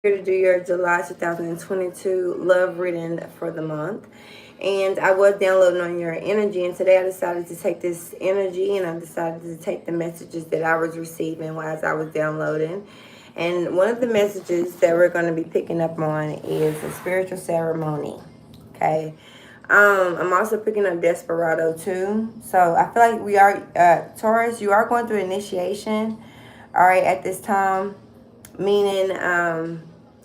here to do your July 2022 love reading for the month. And I was downloading on your energy, and today I decided to take this energy and I decided to take the messages that I was receiving as I was downloading. And one of the messages that we're going to be picking up on is a spiritual ceremony. Okay. I'm also picking up Desperado too. So I feel like we are, Taurus, you are going through initiation, all right, at this time. Meaning,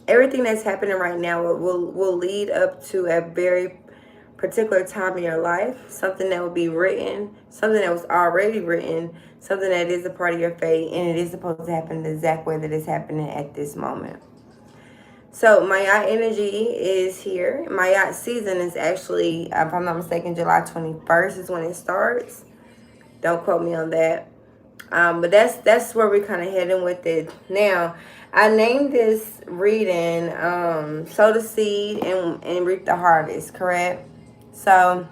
everything that's happening right now will lead up to a very particular time in your life, something that will be written, something that was already written, something that is a part of your fate, and it is supposed to happen the exact way that it's happening at this moment. So Mayat energy is here. Mayat season is actually, if I'm not mistaken, July 21st is when it starts. Don't quote me on that. But that's where we're kind of heading with it. Now, I named this reading Sow the Seed and Reap the Harvest, correct? So,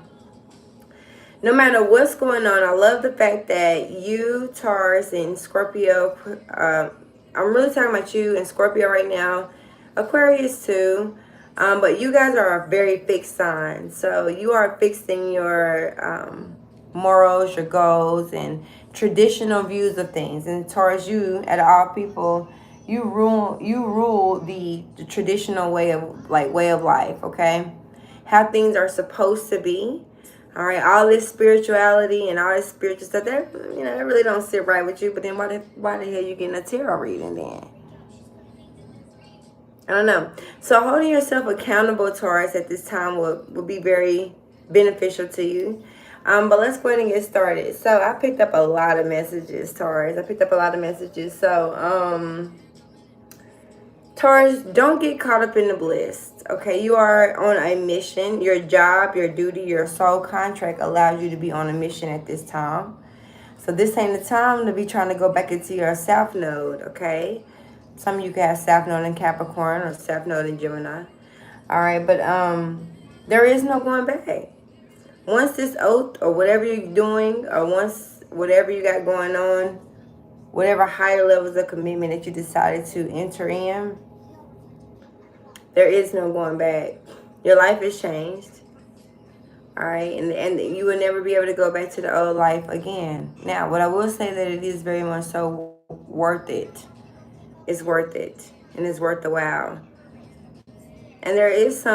no matter what's going on, I love the fact that you, Taurus, and Scorpio, I'm really talking about you and Scorpio right now, Aquarius too, but you guys are a very fixed sign. So you are fixed in your morals, your goals, and traditional views of things. And Taurus, you, out of all people, you rule the traditional way of life, okay? How things are supposed to be. All right, all this spirituality and all this spiritual stuff, that that really don't sit right with you. But then why the hell you getting a tarot reading then? I don't know. So holding yourself accountable, Taurus, at this time will be very beneficial to you. But let's go ahead and get started. So I picked up a lot of messages, Taurus. I picked up a lot of messages. So Taurus, don't get caught up in the bliss. Okay, you are on a mission. Your job, your duty, your soul contract allows you to be on a mission at this time. So this ain't the time to be trying to go back into your South Node, okay? Some of you can have South Node in Capricorn or South Node in Gemini. All right, but there is no going back. Once this oath or whatever you're doing, or once whatever you got going on, whatever higher levels of commitment that you decided to enter in, there is no going back. Your life has changed. All right, and you will never be able to go back to the old life again. Now, what I will say that it is very much so worth it. It's worth it, and it's worth the while. And there is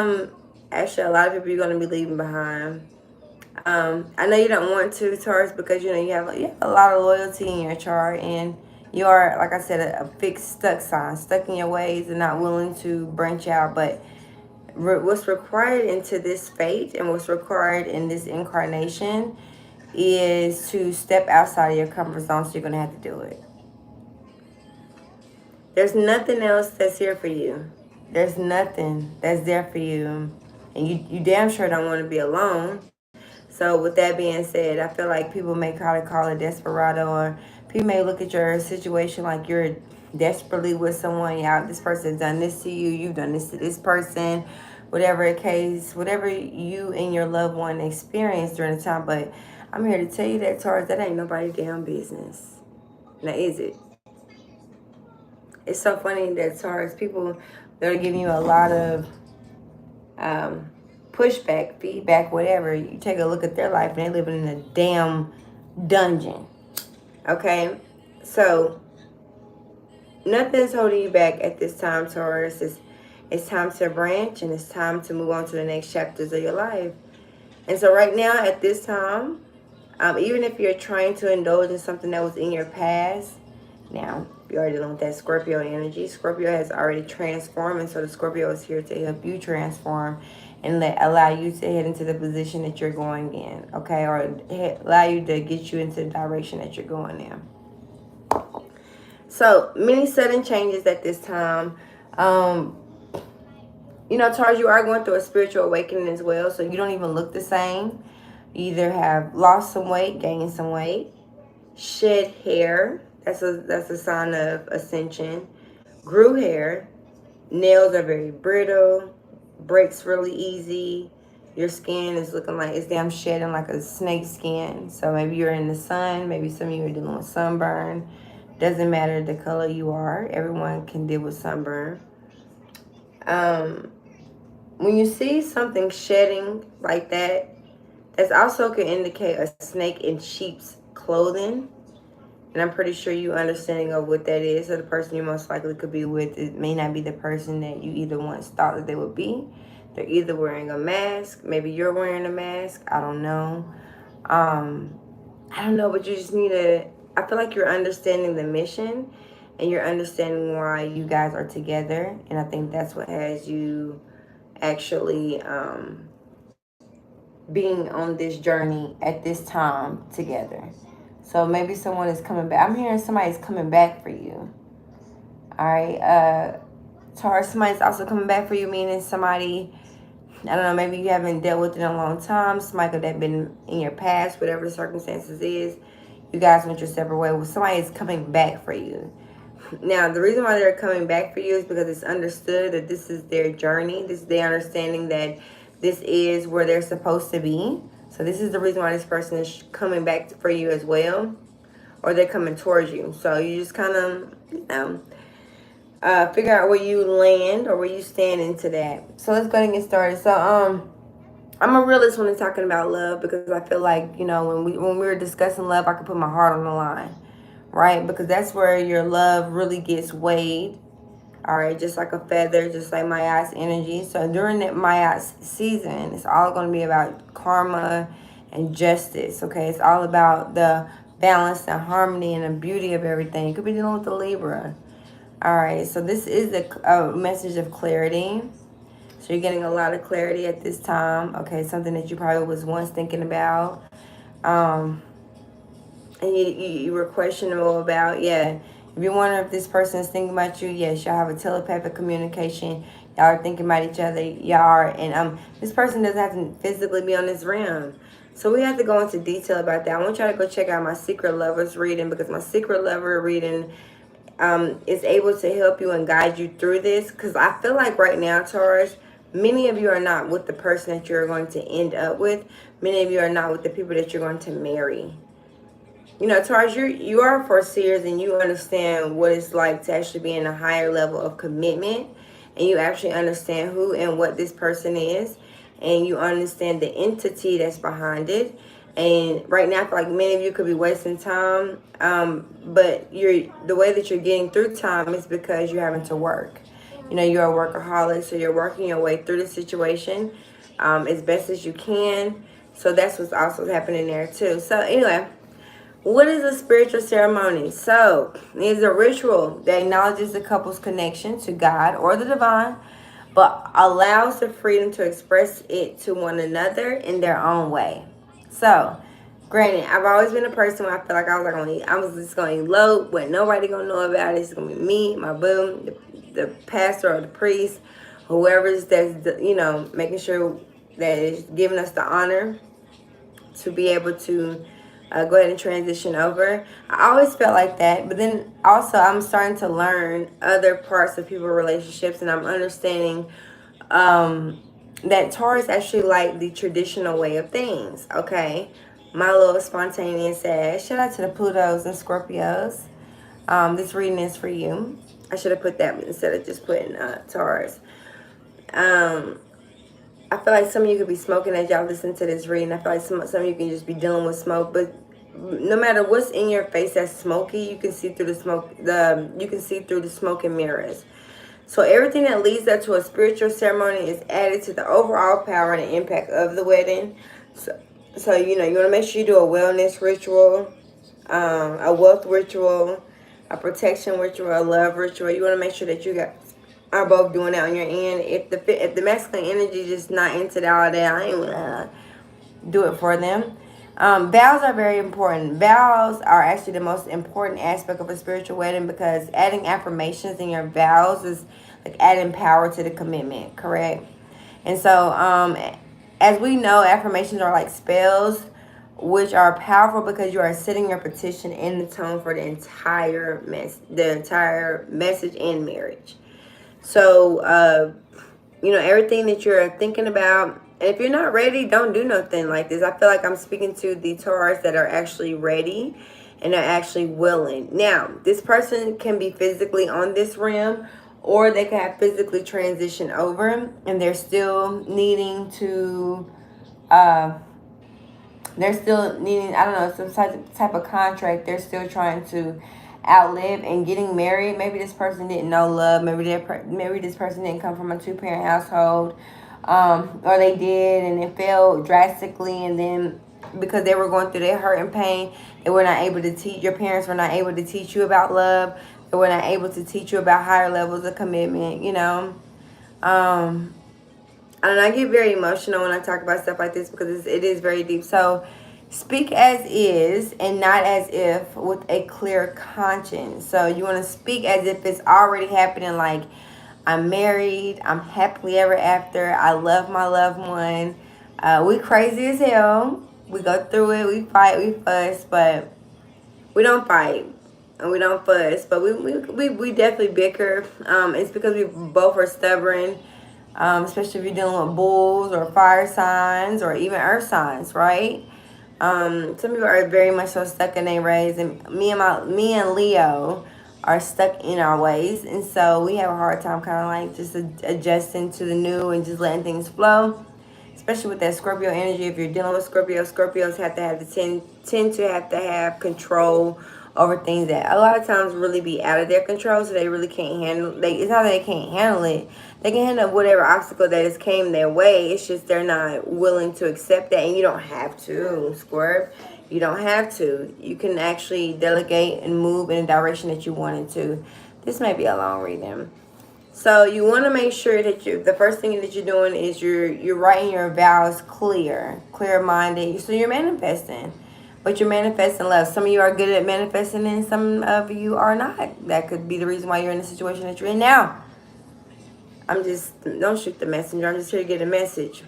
actually a lot of people you're going to be leaving behind. I know you don't want to, Taurus, because you have a lot of loyalty in your chart, and you are, like I said, a fixed stuck sign, stuck in your ways and not willing to branch out. But what's required into this fate and what's required in this incarnation is to step outside of your comfort zone, so you're going to have to do it. There's nothing else that's here for you. There's nothing that's there for you. And you damn sure don't want to be alone. So with that being said, I feel like people may kind of call it desperado, or people may look at your situation like you're desperately with someone. Yeah, this person's done this to you. You've done this to this person. Whatever the case, whatever you and your loved one experienced during the time. But I'm here to tell you that, Taurus, that ain't nobody's damn business. Now, is it? It's so funny that, Taurus, people, they're giving you a lot of pushback, feedback, whatever. You take a look at their life and they're living in a damn dungeon. Okay? So, nothing's holding you back at this time, Taurus. It's time to branch, and it's time to move on to the next chapters of your life. And so right now, at this time, even if you're trying to indulge in something that was in your past, now, you're already dealing with that Scorpio energy. Scorpio has already transformed, and so the Scorpio is here to help you transform and allow you to head into the position that you're going in, okay? Or allow you to get you into the direction that you're going in. So, many sudden changes at this time. Taurus, you are going through a spiritual awakening as well, so you don't even look the same. You either have lost some weight, gained some weight, shed hair. That's a sign of ascension. Grew hair. Nails are very brittle. Breaks really easy. Your skin is looking like it's damn shedding like a snake skin. So maybe you're in the sun. Maybe some of you are dealing with sunburn. Doesn't matter the color you are. Everyone can deal with sunburn. When you see something shedding like that, that also can indicate a snake in sheep's clothing. And I'm pretty sure you understanding of what that is. So the person you most likely could be with, it may not be the person that you either once thought that they would be. They're either wearing a mask. Maybe you're wearing a mask. I don't know. I don't know, but you just need to, I feel like you're understanding the mission and you're understanding why you guys are together. And I think that's what has you actually being on this journey at this time together. So maybe someone is coming back. I'm hearing somebody's coming back for you. All right. Taurus, somebody's also coming back for you, meaning somebody, I don't know, maybe you haven't dealt with it in a long time. Somebody could have been in your past, whatever the circumstances is. You guys went your separate way. Well, somebody is coming back for you. Now, the reason why they're coming back for you is because it's understood that this is their journey. This is their understanding that this is where they're supposed to be. So this is the reason why this person is coming back for you as well. Or they're coming towards you. So you just kind of, figure out where you land or where you stand into that. So let's go ahead and get started. So I'm a realist when I'm talking about love, because I feel like, you know, when we were discussing love, I could put my heart on the line, right? Because that's where your love really gets weighed. All right, just like a feather, just like Maya's energy. So during that Maya's season, it's all going to be about karma and justice. Okay, it's all about the balance and harmony and the beauty of everything. You could be dealing with the Libra. All right, so this is a message of clarity. So you're getting a lot of clarity at this time. Okay, something that you probably was once thinking about. And you were questionable about, yeah. If you wonder if this person is thinking about you, yes, y'all have a telepathic communication. Y'all are thinking about each other. Y'all are, and this person doesn't have to physically be on this realm. So we have to go into detail about that. I want y'all to go check out my Secret Lovers reading, because my Secret Lover reading is able to help you and guide you through this. Because I feel like right now, Taurus, many of you are not with the person that you're going to end up with. Many of you are not with the people that you're going to marry. You know, Taurus, you are foreseers and you understand what it's like to actually be in a higher level of commitment. And you actually understand who and what this person is. And you understand the entity that's behind it. And right now, I feel like many of you could be wasting time. But the way that you're getting through time is because you're having to work. You know, you're a workaholic, so you're working your way through the situation as best as you can. So that's what's also happening there too. So anyway, what is a spiritual ceremony? So it's a ritual that acknowledges the couple's connection to God or the divine, but allows the freedom to express it to one another in their own way. So, granted, I've always been a person where I feel like I was just going to elope, but nobody going to know about it. It's going to be me, my boo, the pastor or the priest, whoever's that's, you know, making sure that is giving us the honor to be able to go ahead and transition over. I always felt like that, but then also I'm starting to learn other parts of people's relationships, and I'm understanding that Taurus actually like the traditional way of things. Okay, my little spontaneous ass. Shout out to the Plutos and Scorpios. This reading is for you. I should have put that instead of just putting Taurus. I feel like some of you could be smoking as y'all listen to this reading. I feel like some of you can just be dealing with smoke, but no matter what's in your face that's smoky, you can see through the smoke. You can see through the smoke and mirrors. So everything that leads up to a spiritual ceremony is added to the overall power and impact of the wedding. So you know, you want to make sure you do a wellness ritual, a wealth ritual, a protection ritual, a love ritual. You want to make sure that you are both doing that on your end. If the masculine energy just not into all that, I ain't gonna do it for them. Vows are very important. Vows are actually the most important aspect of a spiritual wedding, because adding affirmations in your vows is like adding power to the commitment, correct? And so as we know, affirmations are like spells, which are powerful because you are setting your petition in the tone for the entire message and marriage. So, you know, everything that you're thinking about, and if you're not ready, don't do nothing like this. I feel like I'm speaking to the Taurus that are actually ready and are actually willing. Now, this person can be physically on this realm, or they could have physically transitioned over and they're still needing to they're still needing, I don't know, some type of contract they're still trying to outlive and getting married. Maybe this person didn't know love. Maybe this person didn't come from a two-parent household, or they did and it failed drastically, and then because they were going through their hurt and pain, they were not able to teach, your parents were not able to teach you about love. They were not able to teach you about higher levels of commitment, you know. And I get very emotional when I talk about stuff like this because it is very deep. So speak as is and not as if, with a clear conscience. So you want to speak as if it's already happening, like, I'm married, I'm happily ever after, I love my loved one. We crazy as hell. We go through it, we fight, we fuss, but we don't fight and we don't fuss, but we definitely bicker. It's because we both are stubborn, especially if you're dealing with bulls or fire signs or even earth signs, right? Some people are very much so stuck in their ways, and me and Leo are stuck in our ways, and so we have a hard time kind of like just adjusting to the new and just letting things flow. Especially with that Scorpio energy, if you're dealing with Scorpios have to have tend to have control over things that a lot of times really be out of their control, so they really can't handle. It's not that they can't handle it; they can handle whatever obstacle that has came their way. It's just they're not willing to accept that, and you don't have to, Scorp. You don't have to. You can actually delegate and move in a direction that you wanted to. This may be a long reading. So you want to make sure that the first thing that you're doing is you're writing your vows clear-minded. So you're manifesting, but you're manifesting love. Some of you are good at manifesting, and some of you are not. That could be the reason why you're in the situation that you're in now. Don't shoot the messenger. I'm just here to get a message.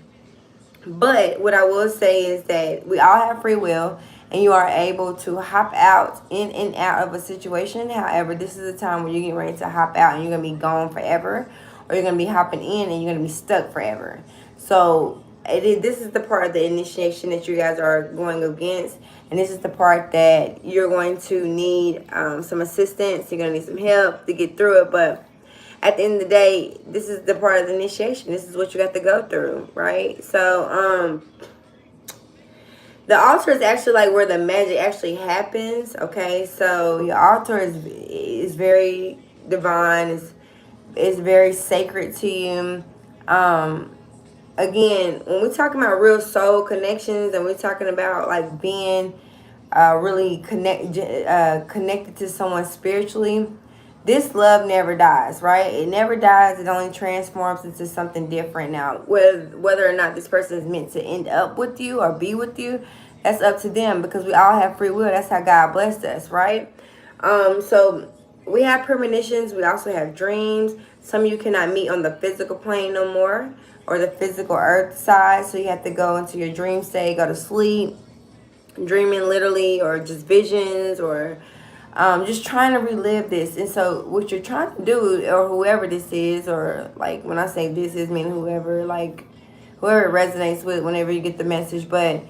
But what I will say is that we all have free will, and you are able to hop out, in and out of a situation. However, this is a time where you're getting ready to hop out and you're going to be gone forever, or you're going to be hopping in and you're going to be stuck forever. So this is the part of the initiation that you guys are going against, and this is the part that you're going to need some assistance. You're going to need some help to get through it, but at the end of the day, this is the part of the initiation. This is what you got to go through, right? So, the altar is actually like where the magic actually happens, okay? So your altar is very divine. It's very sacred to you. Again, when we're talking about real soul connections and we're talking about like being really connected to someone spiritually, this love never dies, right? It never dies. It only transforms into something different. Now, whether or not this person is meant to end up with you or be with you, that's up to them, because we all have free will. That's how God blessed us, right? So we have premonitions. We also have dreams. Some of you cannot meet on the physical plane no more, or the physical earth side. So you have to go into your dream state, go to sleep, dreaming literally, or just visions, or just trying to relive this. And so what you're trying to do, or whoever this is, or like when I say this is, meaning whoever, like whoever it resonates with whenever you get the message, but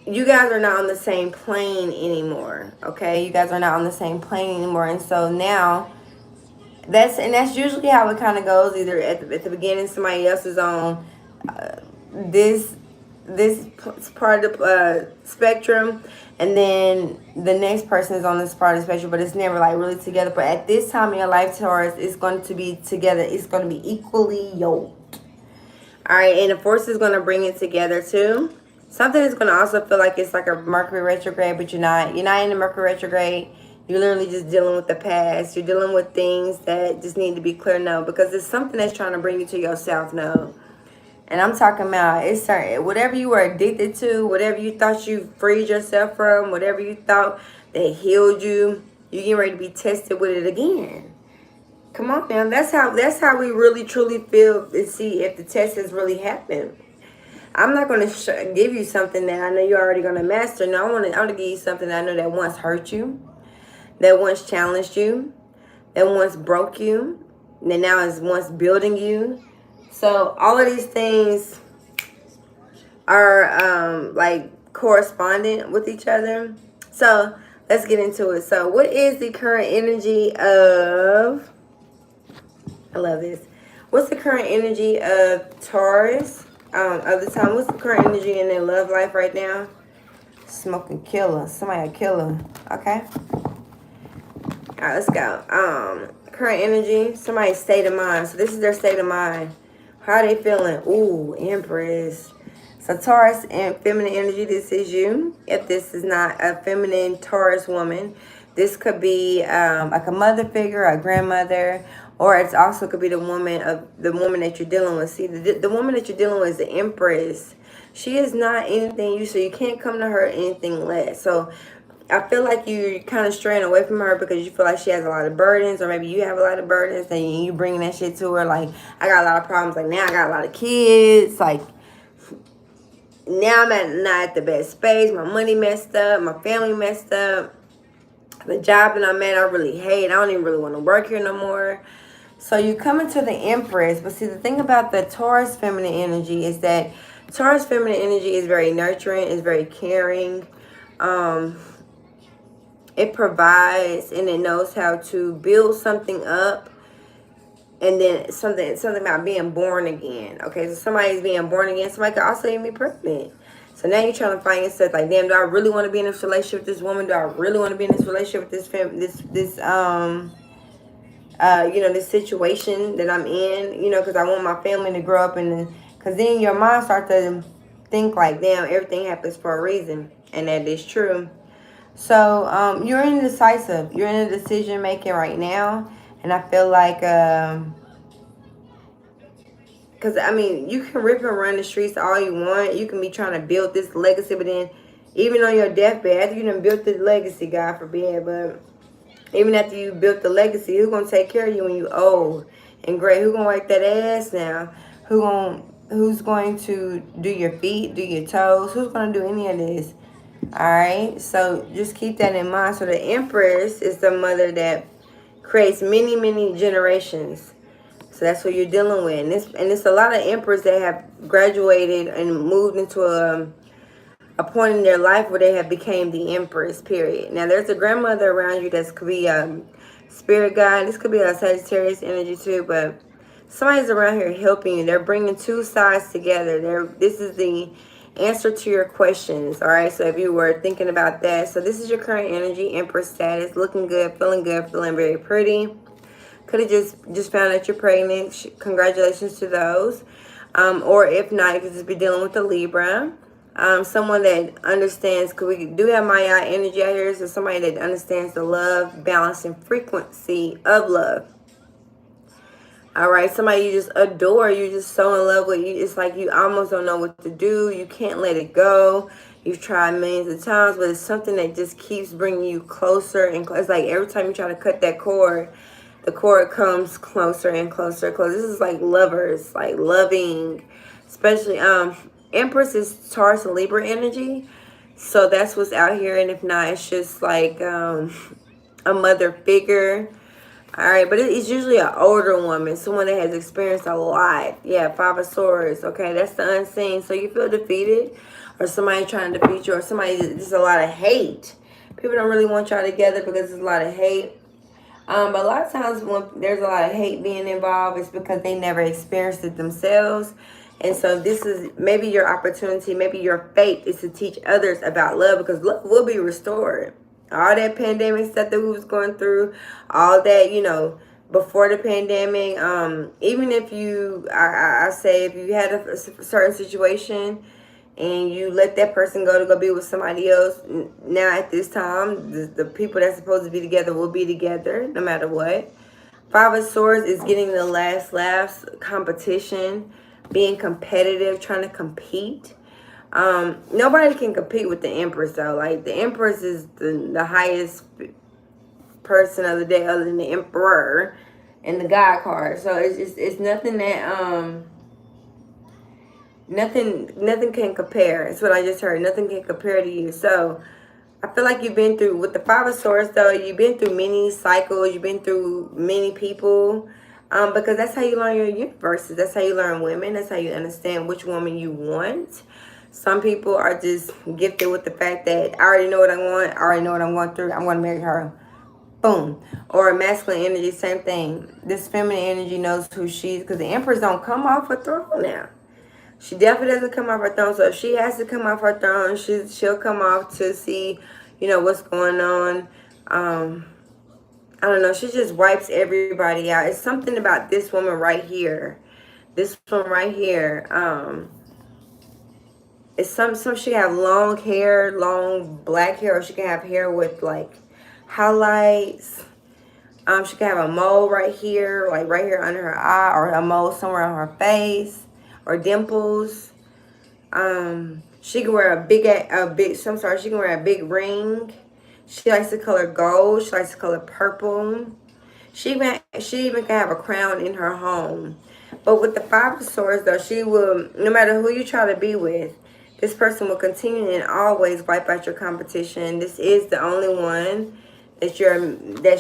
you guys are not on the same plane anymore, okay? You guys are not on the same plane anymore, and so now that's usually how it kind of goes. Either at the beginning, somebody else is on this part of the spectrum, and then the next person is on this part of the spectrum, but it's never like really together. But at this time in your life, Taurus, it's going to be together. It's going to be equally yoked. All right, and the force is going to bring it together too. Something is going to also feel like it's like a Mercury retrograde, but you're not in the Mercury retrograde. You're literally just dealing with the past. You're dealing with things that just need to be clear now, because it's something that's trying to bring you to your South Node. And I'm talking about, it's certain, whatever you were addicted to, whatever you thought you freed yourself from, whatever you thought that healed you, you're getting ready to be tested with it again. Come on now, that's how we really truly feel, to see if the test has really happened. I'm not going to give you something that I know you're already going to master. No, I want to give you something that I know that once hurt you, that once challenged you, that once broke you, that now is once building you. So all of these things are like correspondent with each other. So let's get into it. So what is the current energy of, I love this. What's the current energy of Taurus of the time? What's the current energy in their love life right now? Smoking killer. Somebody a killer. Okay. All right, let's go. Current energy, somebody's state of mind. So this is their state of mind. How are they feeling? Ooh, Empress. So Taurus and feminine energy, this is you. If this is not a feminine Taurus woman, this could be like a mother figure, a grandmother, or it's also could be the woman that you're dealing with. See, the woman that you're dealing with is the Empress. She is not anything you, so you can't come to her anything less. So I feel like you're kind of straying away from her because you feel like she has a lot of burdens, or maybe you have a lot of burdens and you bringing that shit to her. Like, I got a lot of problems. Like, now I got a lot of kids. Like, now I'm not at the best space. My money messed up. My family messed up. The job that I'm at, I really hate. I don't even really want to work here no more. So you come into the Empress. But see, the thing about the Taurus feminine energy is that Taurus feminine energy is very nurturing, is very caring. It provides and it knows how to build something up, and then something about being born again. Okay, so somebody's being born again. Somebody could also even be pregnant. So now you're trying to find yourself like, damn, do I really want to be in this relationship with this woman? Do I really want to be in this relationship with this this situation that I'm in? Because I want my family to grow up, and because then your mind starts to think like, damn, everything happens for a reason, and that is true. So you're indecisive. You're in a decision making right now. And I feel like, because, you can rip and run the streets all you want. You can be trying to build this legacy. But then, even on your deathbed, after you done built this legacy, God forbid, but even after you built the legacy, who's going to take care of you when you old and gray? Who's going to wipe that ass now? Who's going to do your feet, do your toes? Who's going to do any of this? Alright, so just keep that in mind. So the Empress is the mother that creates many, many generations. So that's what you're dealing with. And it's a lot of Emperors that have graduated and moved into a point in their life where they have became the Empress, period. Now, there's a grandmother around you that could be a spirit guide. This could be a Sagittarius energy too, but somebody's around here helping you. They're bringing two sides together. This is the answer to your questions. All right, so if you were thinking about that, so this is your current energy, Empress status, looking good, feeling very pretty. Could have just found out you're pregnant. Congratulations to those. Or if not, you could just be dealing with a Libra. Someone that understands, because we do have Maya energy out here, so somebody that understands the love, balance, and frequency of love. All right, somebody you just adore, you just so in love with. You, it's like you almost don't know what to do. You can't let it go. You've tried millions of times, but it's something that just keeps bringing you closer and closer. It's like every time you try to cut that cord, the cord comes closer and closer and closer. This is like lovers, like loving, especially Empress is Taurus and Libra energy. So that's what's out here, and if not, it's just like a mother figure. All right, but it's usually an older woman, someone that has experienced a lot. Yeah, Five of Swords. Okay, that's the unseen. So you feel defeated, or somebody trying to defeat you, or somebody, there's a lot of hate. People don't really want y'all together because there's a lot of hate. But a lot of times when there's a lot of hate being involved, it's because they never experienced it themselves. And so this is maybe your opportunity, maybe your fate is to teach others about love, because love will be restored. All that pandemic stuff that we was going through, all that, before the pandemic, even if I say if you had a certain situation and you let that person go to go be with somebody else, now at this time, the people that's supposed to be together will be together no matter what. Five of Swords is getting the last laughs, competition, being competitive, trying to compete. Nobody can compete with the Empress though. Like the Empress is the highest person of the day other than the Emperor and the God card. So it's nothing that nothing can compare. It's what I just heard. Nothing can compare to you. So I feel like you've been through, with the Five of Swords though, you've been through many cycles, you've been through many people. Because that's how you learn your universes. That's how you learn women. That's how you understand which woman you want. Some people are just gifted with the fact that I already know what I want. I already know what I'm going through. I'm going to marry her. Boom. Or masculine energy, same thing. This feminine energy knows who she's, because the Empress don't come off her throne now. She definitely doesn't come off her throne. So if she has to come off her throne, she'll come off to see, what's going on. I don't know. She just wipes everybody out. It's something about this woman right here. This one right here. It's some she can have long hair, long black hair, or she can have hair with like highlights. She can have a mole right here, like right here under her eye, or a mole somewhere on her face, or dimples. She can wear she can wear a big ring. She likes the color gold. She likes the color purple. She even can have a crown in her home. But with the Five of Swords, though, she will, no matter who you try to be with, this person will continue and always wipe out your competition. This is the only one that's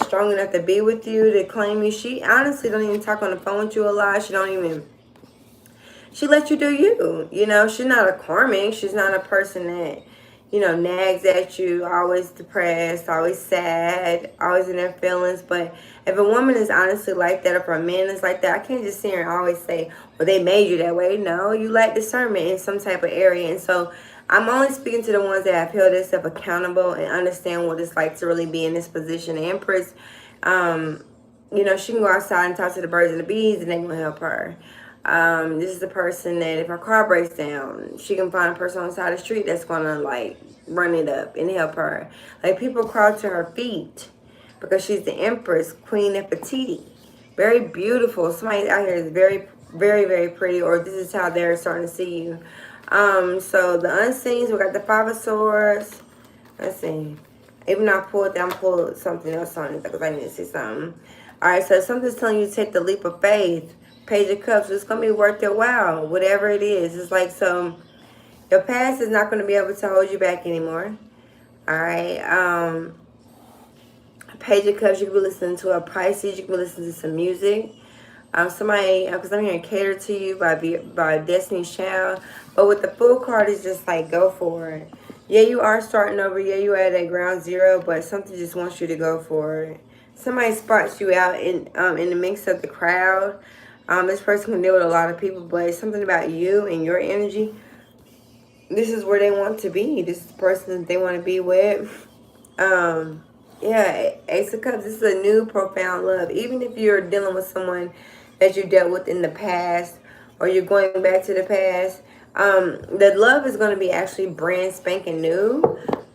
strong enough to be with you, to claim you. She honestly don't even talk on the phone with you a lot. She lets you do you. She's not a karmic. She's not a person that, nags at you, always depressed, always sad, always in their feelings. But if a woman is honestly like that, if a man is like that, I can't just sit here and always say, well, they made you that way. No, you lack discernment in some type of area. And so I'm only speaking to the ones that have held themselves accountable and understand what it's like to really be in this position. The Empress, she can go outside and talk to the birds and the bees, and they will help her. This is the person that if her car breaks down, she can find a person on the side of the street that's going to like run it up and help her. Like, people crawl to her feet because she's the Empress, Queen Nefertiti. Very beautiful. Somebody out here is very, very, very pretty, or this is how they're starting to see you. So the Unseens, we got the Five of Swords. Let's see. Even though I'm pulled something else on it because I need to see something. All right, so something's telling you to take the leap of faith. Page of Cups, it's going to be worth your while, whatever it is. It's like, so your past is not going to be able to hold you back anymore. All right. Page of Cups, you can be listening to a Pisces, you can be listening to some music. Somebody, because I'm hearing Cater to You by Destiny's Child. But with the Fool card, it's just like, go for it. Yeah, you are starting over. Yeah, you are at a ground zero, but something just wants you to go for it. Somebody spots you out in the mix of the crowd. This person can deal with a lot of people, but it's something about you and your energy. This is where they want to be. This is the person that they want to be with. Yeah, Ace of Cups, this is a new profound love. Even if you're dealing with someone that you dealt with in the past, or you're going back to the past, the love is going to be actually brand spanking new.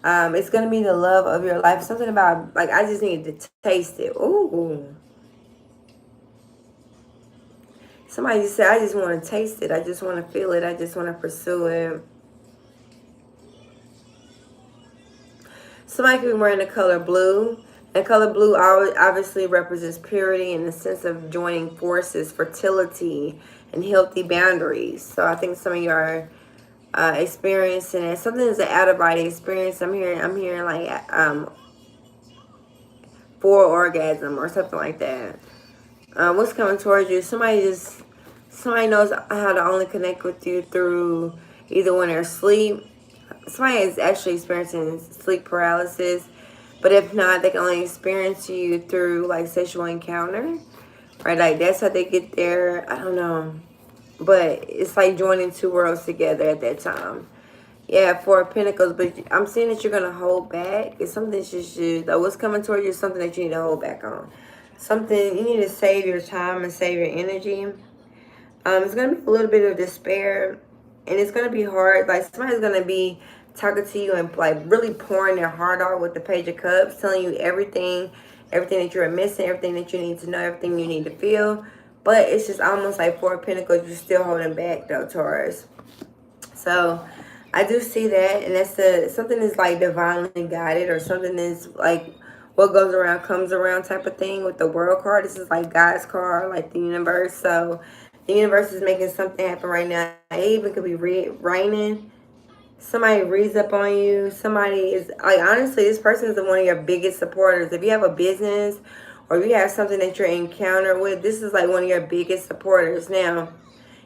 It's going to be the love of your life. Something about, like, I just need to taste it. Ooh. Somebody just said, I just want to taste it. I just want to feel it. I just want to pursue it. Somebody could be wearing the color blue. And color blue obviously represents purity and the sense of joining forces, fertility, and healthy boundaries. So I think some of you are experiencing it. Something is an out-of-body experience. I'm hearing like full orgasm or something like that. What's coming towards you? Somebody knows how to only connect with you through either when they're asleep. Somebody is actually experiencing sleep paralysis, but if not, they can only experience you through like sexual encounter, right? Like, that's how they get there. I don't know, but it's like joining two worlds together at that time. Yeah, Four of Pentacles, but I'm seeing that you're gonna hold back. It's something that you should. What's coming towards you is something that you need to hold back on. Something you need to save your time and save your energy. It's gonna be a little bit of despair, and it's gonna be hard. Like, somebody's gonna be talking to you and like really pouring their heart out with the Page of Cups, telling you everything that you're missing, everything that you need to know, everything you need to feel. But it's just almost like Four of Pentacles, you're still holding back though, Taurus. So I do see that, and that's something is like divinely guided, or something is like what goes around comes around type of thing with the World card. This is like God's card, like the universe. So the universe is making something happen right now. It even could be raining. Somebody reads up on you. Somebody is, like, honestly, this person is one of your biggest supporters. If you have a business or you have something that you're encountered with, this is like one of your biggest supporters. Now,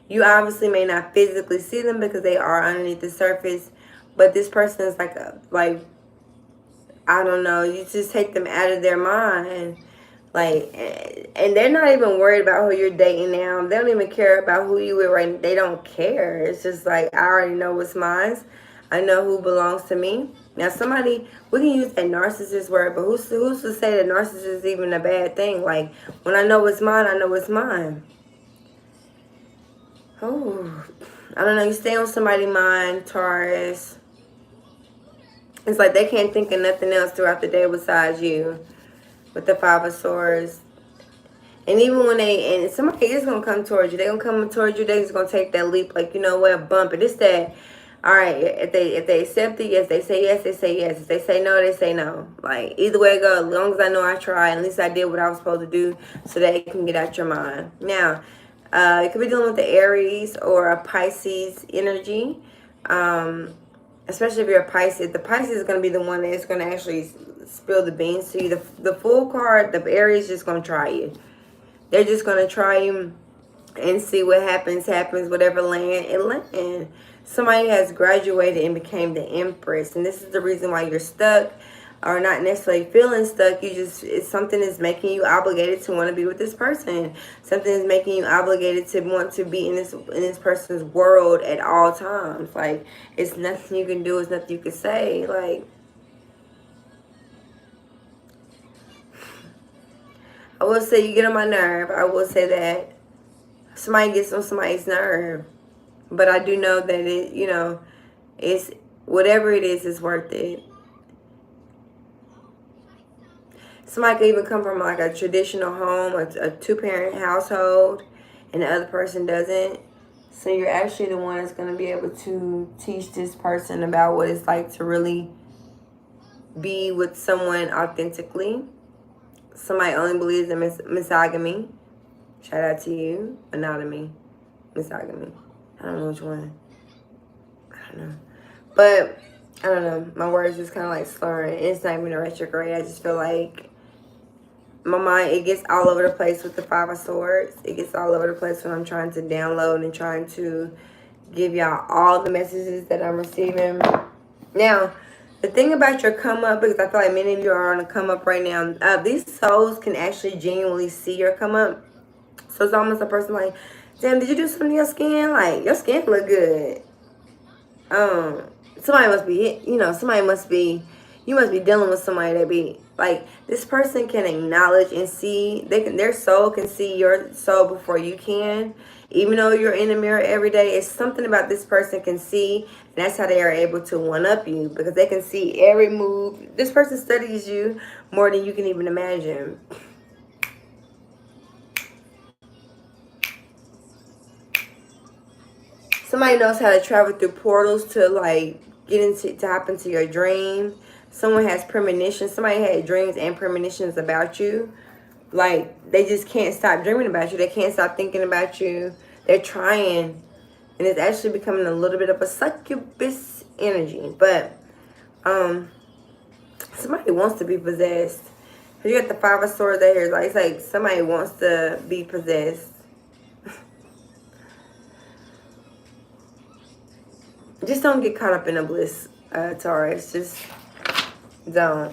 You obviously may not physically see them because they are underneath the surface, but this person is like I don't know, you just take them out of their mind. Like, and they're not even worried about who you're dating now. They don't even care about who you with right now. They don't care. It's just like, I already know what's mine. I know who belongs to me. Now, somebody, we can use that narcissist word, but who's to say that narcissist is even a bad thing? Like, when I know what's mine, I know what's mine. Oh, I don't know. You stay on somebody's mind, Taurus. It's like they can't think of nothing else throughout the day besides you. With the Five of Swords. And even when and somebody is going to come towards you. They're going to come towards you. They're just going to take that leap. Like, you know what, bump it. It's that, all right, if they accept it, yes. They say yes, they say yes. If they say no, they say no. Like, either way it goes, as long as I know I tried, at least I did what I was supposed to do so that it can get out your mind. Now, it could be dealing with the Aries or a Pisces energy. Especially if you're a Pisces. The Pisces is going to be the one that's going to actually spill the beans to you. The Fool card, the Aries is just going to try you. They're just going to try you and see what happens, whatever land it lands. Somebody has graduated and became the Empress. And this is the reason why you're stuck or not necessarily feeling stuck. It's something that's making you obligated to want to be with this person. Something is making you obligated to want to be in this person's world at all times. Like, it's nothing you can do, it's nothing you can say. Like, I will say you get on my nerve. I will say that somebody gets on somebody's nerve. But I do know that it, you know, it's whatever it is worth it. Somebody could even come from like a traditional home, a two-parent household, and the other person doesn't. So you're actually the one that's going to be able to teach this person about what it's like to really be with someone authentically. Somebody only believes in misogamy. Shout out to you. Anatomy. Misogamy. I don't know which one. I don't know. But, I don't know. My words just kind of like slurring. It's not even a retrograde. I just feel like my mind, it gets all over the place with the Five of Swords. It gets all over the place when I'm trying to download and trying to give y'all all the messages that I'm receiving. Now, the thing about your come up, because I feel like many of you are on a come up right now, these souls can actually genuinely see your come up. So it's almost a person like, damn, did you do something to your skin? Like, your skin look good. Somebody must be, you know, you must be dealing with somebody that be, like, this person can acknowledge and see, their soul can see your soul before you can. Even though you're in the mirror every day, it's something about this person can see, and that's how they are able to one-up you, because they can see every move. This person studies you more than you can even imagine. Somebody knows how to travel through portals to, like, to hop into your dream. Someone has premonitions. Somebody had dreams and premonitions about you. Like, they just can't stop dreaming about you. They can't stop thinking about you. They're trying. And it's actually becoming a little bit of a succubus energy. But, somebody wants to be possessed. Because you got the Five of Swords right here. It's like somebody wants to be possessed. Just don't get caught up in the bliss, Taurus. Just don't.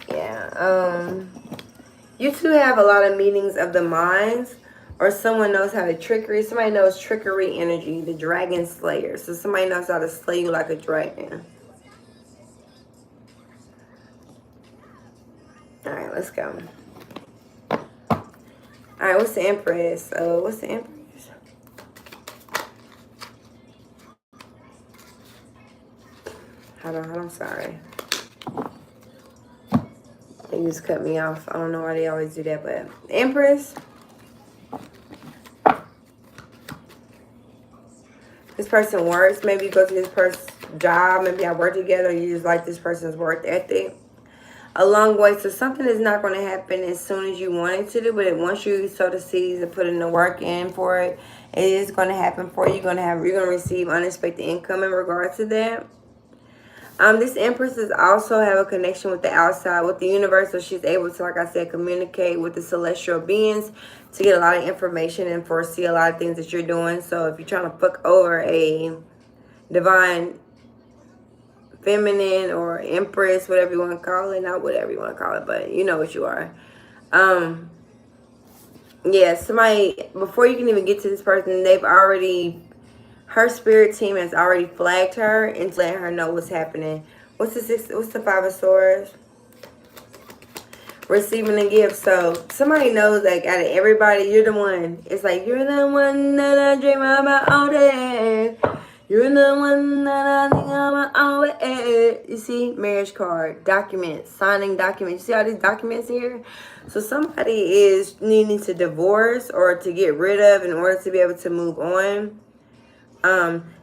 Yeah. You two have a lot of meetings of the minds, or someone knows how to trickery. Somebody knows trickery energy, the dragon slayer. So somebody knows how to slay you like a dragon. All right, let's go. All right, what's the Empress? What's the Empress? Hold on, sorry. They just cut me off. I don't know why they always do that, but Empress. This person works. Maybe you go to this person's job. Maybe I work together. You just like this person's work ethic. A long way. So something is not going to happen as soon as you want it to do, but once you sow the seeds and put in the work in for it, it is going to happen for you. You're going to receive unexpected income in regards to that. This Empress is also have a connection with the outside, with the universe, so she's able to, like I said, communicate with the celestial beings to get a lot of information and foresee a lot of things that you're doing. So if you're trying to fuck over a divine feminine or empress, whatever you want to call it, not whatever you want to call it, but you know what you are. Yeah, somebody, before you can even get to this person, they've already, her spirit team has already flagged her and let her know what's happening. What's the Five of Swords? Receiving a gift. So somebody knows, like, out of everybody, you're the one. It's like, you're the one that I dream about all day. You're the one that I think about all day. You see, marriage card, documents, signing documents. You see all these documents here? So somebody is needing to divorce or to get rid of in order to be able to move on.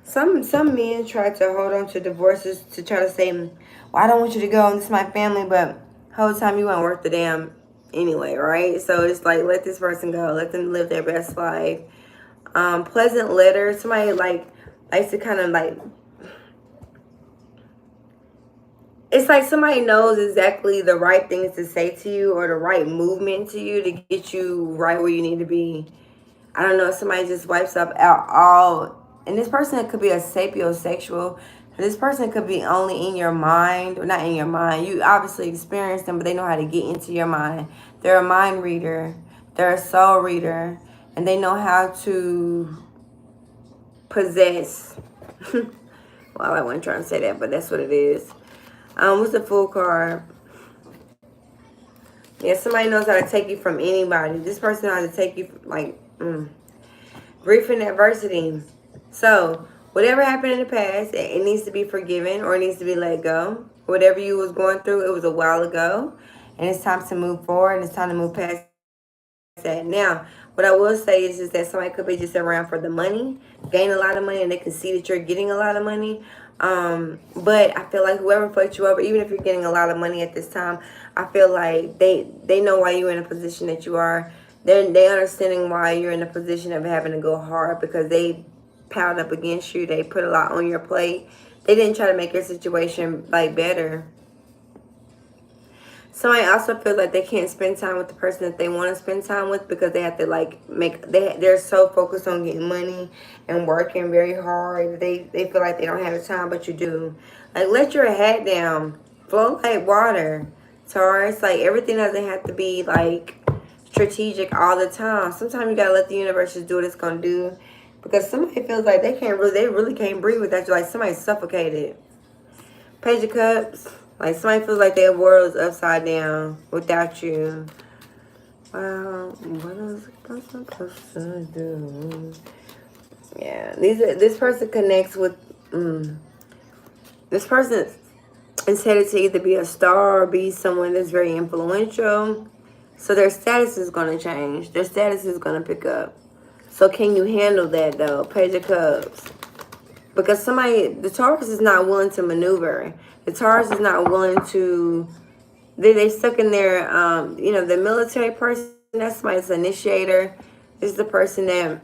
Some men try to hold on to divorces to try to say, well, I don't want you to go, and this is my family, but the whole time you weren't worth the damn anyway, right? So it's like, let this person go, let them live their best life. Pleasant letter. Somebody likes to kind of like, it's like somebody knows exactly the right things to say to you or the right movement to you to get you right where you need to be. I don't know, somebody just wipes up out all, and this person could be a sapiosexual. This person could be only in your mind, or not in your mind. You obviously experience them, but they know how to get into your mind. They're a mind reader. They're a soul reader. And they know how to possess. Well, I wasn't trying to say that, but that's what it is. What's the Fool card? Yeah, somebody knows how to take you from anybody. This person knows how to take you, like, grief and adversity. So whatever happened in the past, it needs to be forgiven or it needs to be let go. Whatever you was going through, it was a while ago, and it's time to move forward, and it's time to move past that. Now, what I will say is that somebody could be just around for the money, gain a lot of money, and they can see that you're getting a lot of money. But I feel like whoever fucked you over, even if you're getting a lot of money at this time, I feel like they know why you're in a position that you are. They understanding why you're in a position of having to go hard, because they piled up against you. They put a lot on your plate. They didn't try to make your situation like better. Somebody also feels like they can't spend time with the person that they want to spend time with because they have to like they're so focused on getting money and working very hard. They feel like they don't have the time, but you do. Like, let your hat down. Flow like water, Taurus. Like, everything doesn't have to be like strategic all the time. Sometimes you gotta let the universe just do what it's gonna do, because somebody feels like they really can't breathe without you. Like somebody's suffocated. Page of Cups. Like somebody feels like their world is upside down without you. Wow, what is a person supposed to do? Yeah, this person connects with. This person is headed to either be a star or be someone that's very influential. So their status is going to change. Their status is going to pick up. So can you handle that though? Page of Cups. Because the Taurus is not willing to maneuver. The Taurus is not willing to, they stuck in their, the military person, that's somebody's initiator. This is the person that,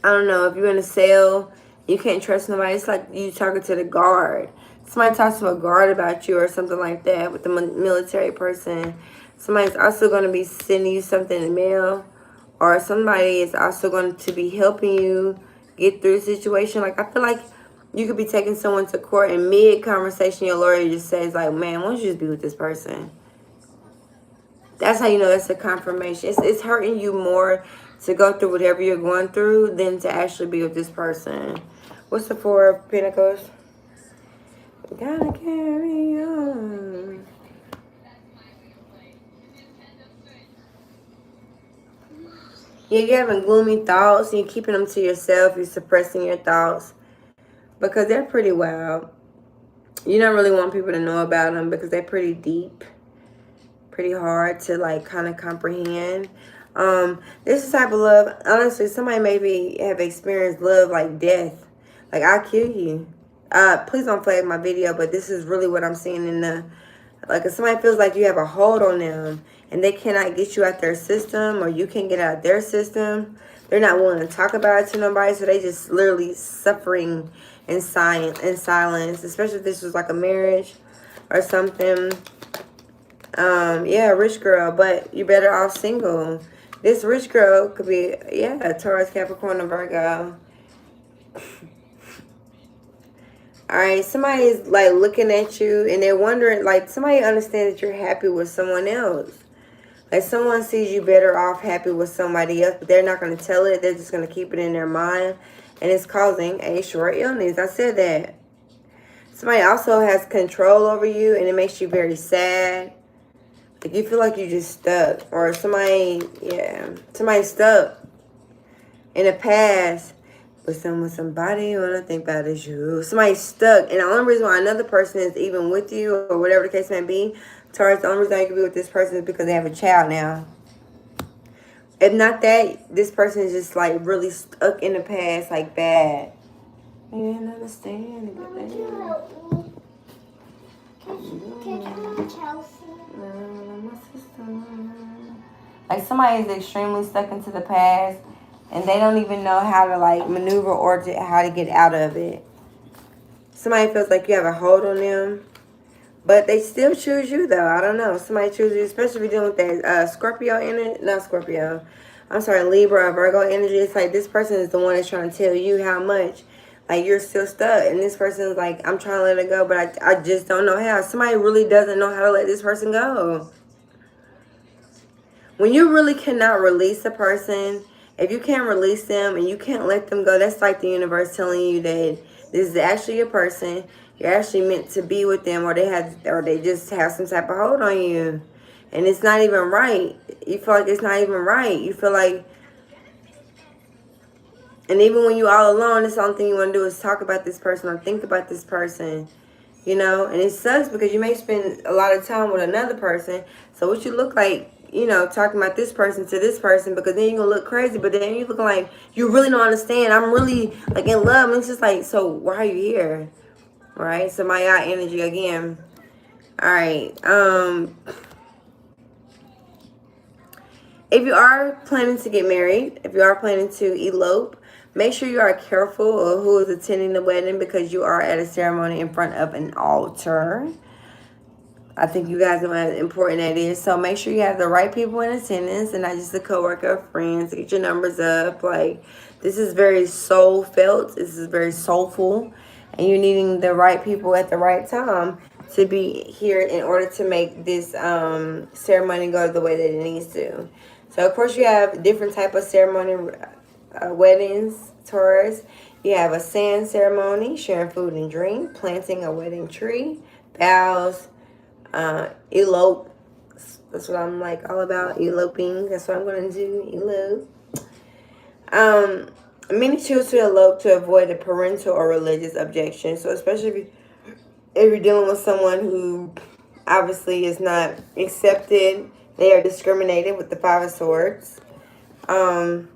I don't know, if you're in a cell, you can't trust nobody. It's like you talking to the guard. Somebody talks to a guard about you or something like that with the military person. Somebody's also going to be sending you something in the mail, or somebody is also going to be helping you get through the situation. Like, I feel like you could be taking someone to court and mid-conversation your lawyer just says, like, man, why don't you just be with this person? That's how you know that's a confirmation. It's hurting you more to go through whatever you're going through than to actually be with this person. What's the Four of Pentacles? Gotta carry on. Yeah, you're having gloomy thoughts and you're keeping them to yourself. You're suppressing your thoughts because they're pretty wild. You don't really want people to know about them because they're pretty deep, pretty hard to like kind of comprehend. This is type of love. Honestly, somebody maybe have experienced love like death. Like, I'll kill you. Please don't flag my video, but this is really what I'm seeing in the, like, if somebody feels like you have a hold on them and they cannot get you out their system, or you can't get out their system, they're not willing to talk about it to nobody, so they just literally suffering in silence, especially if this was like a marriage or something. Yeah, rich girl, but you better off single. This rich girl could be, yeah, Taurus, Capricorn, or Virgo. Alright, somebody is like looking at you and they're wondering, like somebody understands that you're happy with someone else. Like someone sees you better off happy with somebody else, but they're not going to tell it. They're just going to keep it in their mind. And it's causing a short illness. I said that. Somebody also has control over you and it makes you very sad. Like you feel like you're just stuck. Or somebody, yeah, somebody's stuck in the past. But somebody you want to think about is you. Somebody's stuck. And the only reason why another person is even with you or whatever the case may be, Taurus, the only reason you can be with this person is because they have a child now. If not that, this person is just like really stuck in the past, like bad. I didn't understand. Mama, can you help me? Can I have Chelsea? No, my sister. Like somebody is extremely stuck into the past and they don't even know how to like maneuver or how to get out of it. Somebody feels like you have a hold on them. But they still choose you, though. I don't know. Somebody chooses you, especially if you're dealing with that Scorpio energy. Not Scorpio. I'm sorry, Libra, Virgo energy. It's like this person is the one that's trying to tell you how much. Like, you're still stuck. And this person is like, I'm trying to let it go, but I just don't know how. Somebody really doesn't know how to let this person go. When you really cannot release a person, if you can't release them and you can't let them go, that's like the universe telling you that this is actually your person. You're actually meant to be with them, or they just have some type of hold on you. And it's not even right. You feel like it's not even right. You feel like, and even when you're all alone, the only thing you want to do is talk about this person or think about this person. You know, and it sucks because you may spend a lot of time with another person. So what you look like, you know, talking about this person to this person, because then you're going to look crazy. But then you look like you really don't understand. I'm really like in love. And it's just like, so why are you here? Right? So my eye energy again. All right. If you are planning to get married, if you are planning to elope, make sure you are careful of who is attending the wedding because you are at a ceremony in front of an altar. I think you guys know how important that is. So make sure you have the right people in attendance and not just a coworker or friends. Get your numbers up. Like, this is very soul felt. This is very soulful. And you're needing the right people at the right time to be here in order to make this ceremony go the way that it needs to. So, of course, you have different type of ceremony weddings, Taurus. You have a sand ceremony, sharing food and drink, planting a wedding tree, vows, elope. That's what I'm like all about, eloping. That's what I'm going to do, elope. Many choose to elope to avoid a parental or religious objection. So especially if you're dealing with someone who obviously is not accepted, they are discriminated with the Five of Swords. You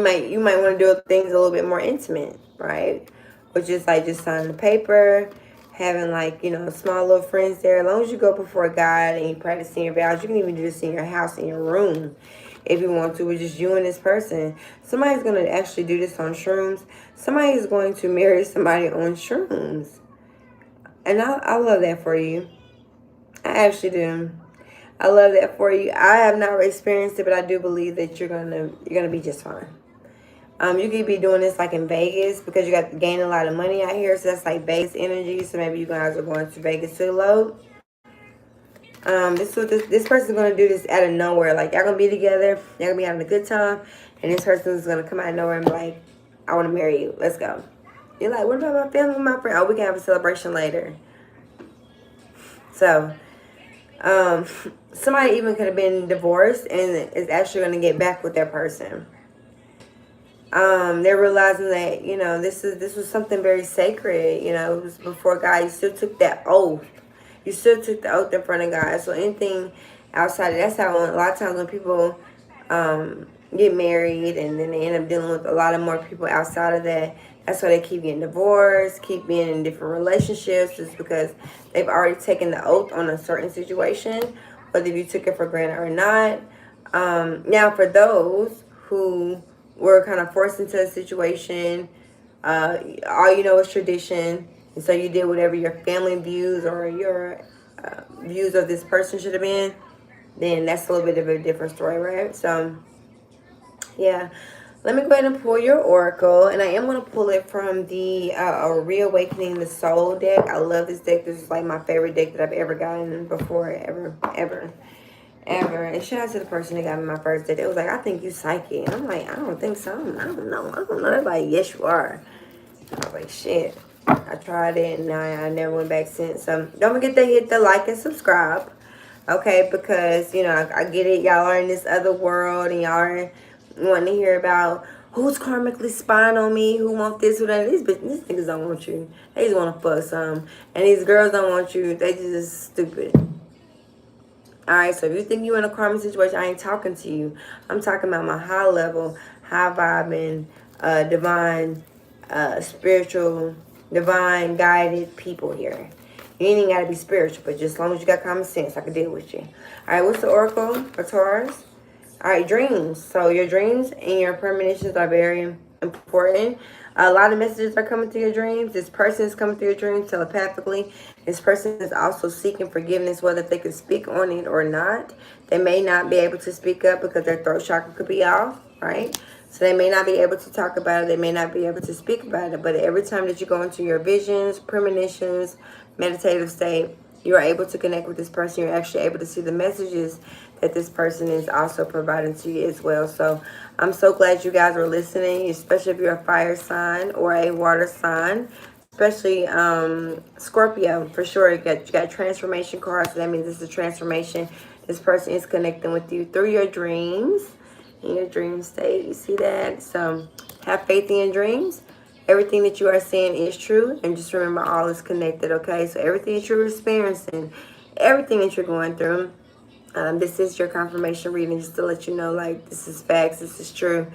might want to do things a little bit more intimate, right? Which is like just signing the paper, having like, you know, small little friends there. As long as you go before God and you practicing your vows, you can even do this in your house, in your room. If you want to, with just you and this person. Somebody's going to actually do this on shrooms. Somebody is going to marry somebody on shrooms. And I love that for you. I actually do. I love that for you. I have not experienced it, but I do believe that you're gonna be just fine. You could be doing this like in Vegas because you got to gain a lot of money out here. So that's like Vegas energy. So maybe you guys are going to Vegas to elope. This person's gonna do this out of nowhere. Like, y'all gonna be together, y'all gonna be having a good time, and this person's gonna come out of nowhere and be like, I want to marry you, let's go. You're like, what about my family, my friend? Oh, we can have a celebration later. So somebody even could have been divorced and is actually gonna get back with that person. They're realizing that, you know, this was something very sacred. You know, it was before God. You still took that oath. You still took the oath in front of God. So anything outside of that's how a lot of times when people get married and then they end up dealing with a lot of more people outside of that, that's why they keep getting divorced, keep being in different relationships, just because they've already taken the oath on a certain situation, whether you took it for granted or not. Now, for those who were kind of forced into a situation All you know is tradition, and so you did whatever your family views or your views of this person should have been. Then that's a little bit of a different story, right? So yeah, let me go ahead and pull your oracle, and I am going to pull it from the Reawakening the Soul deck. I love this deck. This is like my favorite deck that I've ever gotten before, ever. And shout out to the person that got me my first deck. It was like, I think you psychic. And I'm like, I don't think so. I don't know. They're like, yes, you are. I was like, shit. I tried it, and I never went back since. Don't forget to hit the like and subscribe. Okay, because, you know, I get it. Y'all are in this other world, and y'all are wanting to hear about who's karmically spying on me, who want this, who that. These niggas don't want you. They just want to fuck some. And these girls don't want you. They just stupid. Alright, so if you think you in a karmic situation, I ain't talking to you. I'm talking about my high level, high vibing, divine, spiritual, divine guided people here. You ain't even gotta be spiritual, but just as long as you got common sense, I can deal with you. Alright, what's the oracle for Taurus? Alright, dreams. So your dreams and your premonitions are very important. A lot of messages are coming through your dreams. This person is coming through your dreams telepathically. This person is also seeking forgiveness, whether they can speak on it or not. They may not be able to speak up because their throat chakra could be off, right? So they may not be able to talk about it. They may not be able to speak about it. But every time that you go into your visions, premonitions, meditative state, you are able to connect with this person. You're actually able to see the messages that this person is also providing to you as well. So I'm so glad you guys are listening, especially if you're a fire sign or a water sign, especially Scorpio, for sure. You got transformation cards, so that means it's a transformation. This person is connecting with you through your dreams, in your dream state. You see that? So have faith in your dreams. Everything that you are seeing is true, and just remember, all is connected, okay? So everything that you're experiencing, everything that you're going through, this is your confirmation reading, just to let you know, like, this is facts, this is true.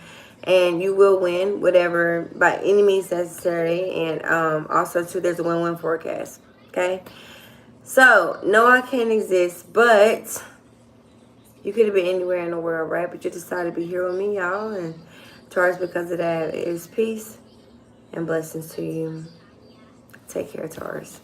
And you will win whatever, by any means necessary. And also, too, there's a win-win forecast, okay? So, no, I can't exist, but you could have been anywhere in the world, right? But you decided to be here with me, y'all. And Taurus, because of that, is peace and blessings to you. Take care, Taurus.